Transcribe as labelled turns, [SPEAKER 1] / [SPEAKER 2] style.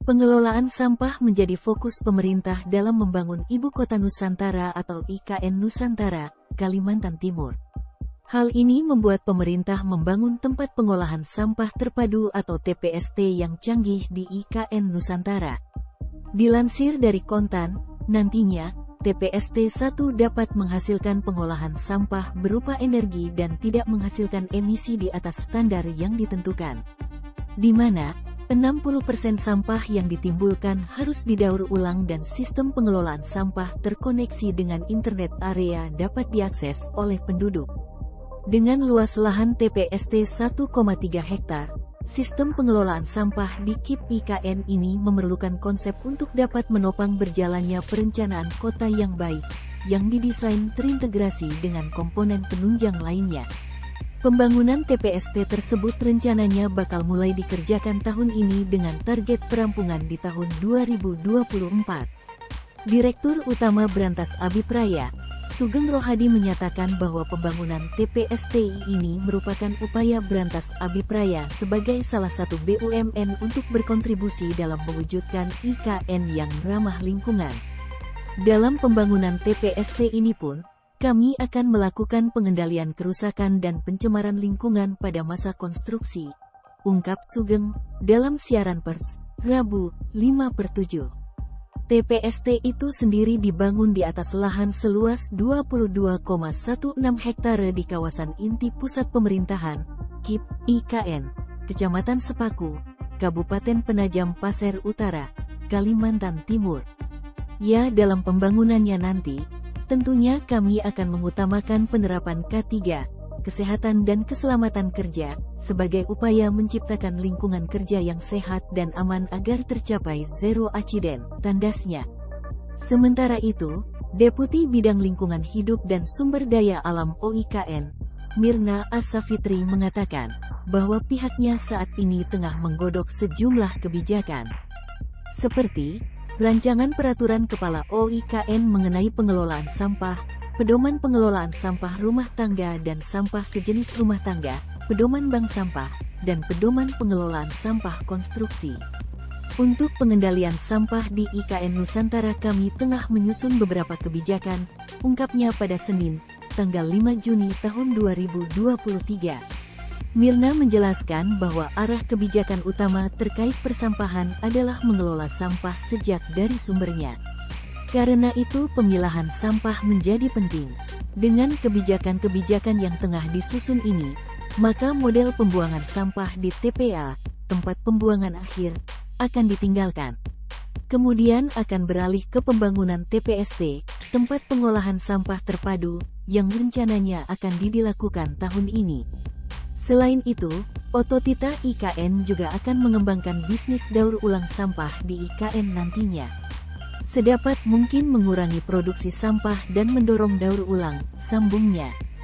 [SPEAKER 1] Pengelolaan sampah menjadi fokus pemerintah dalam membangun Ibu Kota Nusantara atau IKN Nusantara, Kalimantan Timur. Hal ini membuat pemerintah membangun tempat pengolahan sampah terpadu atau TPST yang canggih di IKN Nusantara. Dilansir dari Kontan, nantinya, TPST 1 dapat menghasilkan pengolahan sampah berupa energi dan tidak menghasilkan emisi di atas standar yang ditentukan. Di mana, 60% sampah yang ditimbulkan harus didaur ulang dan sistem pengelolaan sampah terkoneksi dengan internet area dapat diakses oleh penduduk. Dengan luas lahan TPST 1,3 hektar, sistem pengelolaan sampah di KIP IKN ini memerlukan konsep untuk dapat menopang berjalannya perencanaan kota yang baik, yang didesain terintegrasi dengan komponen penunjang lainnya. Pembangunan TPST tersebut rencananya bakal mulai dikerjakan tahun ini dengan target perampungan di tahun 2024. Direktur Utama Brantas Abipraya, Sugeng Rohadi menyatakan bahwa pembangunan TPST ini merupakan upaya Brantas Abipraya sebagai salah satu BUMN untuk berkontribusi dalam mewujudkan IKN yang ramah lingkungan. Dalam pembangunan TPST ini pun, kami akan melakukan pengendalian kerusakan dan pencemaran lingkungan pada masa konstruksi, ungkap Sugeng dalam siaran pers, Rabu, 5/7. TPST itu sendiri dibangun di atas lahan seluas 22,16 hektare di kawasan inti pusat pemerintahan, KIP, IKN, Kecamatan Sepaku, Kabupaten Penajam Pasir Utara, Kalimantan Timur. Ya, dalam pembangunannya nanti, tentunya kami akan mengutamakan penerapan K3, kesehatan dan keselamatan kerja, sebagai upaya menciptakan lingkungan kerja yang sehat dan aman agar tercapai zero accident, tandasnya. Sementara itu, Deputi Bidang Lingkungan Hidup dan Sumber Daya Alam OIKN, Mirna As-Safitri mengatakan, bahwa pihaknya saat ini tengah menggodok sejumlah kebijakan. Seperti, Rancangan Peraturan Kepala OIKN mengenai pengelolaan sampah, Pedoman Pengelolaan Sampah Rumah Tangga dan Sampah Sejenis Rumah Tangga, Pedoman Bank Sampah, dan Pedoman Pengelolaan Sampah Konstruksi. Untuk pengendalian sampah di IKN Nusantara kami tengah menyusun beberapa kebijakan, ungkapnya pada Senin, tanggal 5 Juni tahun 2023. Mirna menjelaskan bahwa arah kebijakan utama terkait persampahan adalah mengelola sampah sejak dari sumbernya. Karena itu pemilahan sampah menjadi penting. Dengan kebijakan-kebijakan yang tengah disusun ini, maka model pembuangan sampah di TPA, tempat pembuangan akhir, akan ditinggalkan. Kemudian akan beralih ke pembangunan TPST, tempat pengolahan sampah terpadu, yang rencananya akan dilakukan tahun ini. Selain itu, Ototita IKN juga akan mengembangkan bisnis daur ulang sampah di IKN nantinya. Sedapat mungkin mengurangi produksi sampah dan mendorong daur ulang, sambungnya.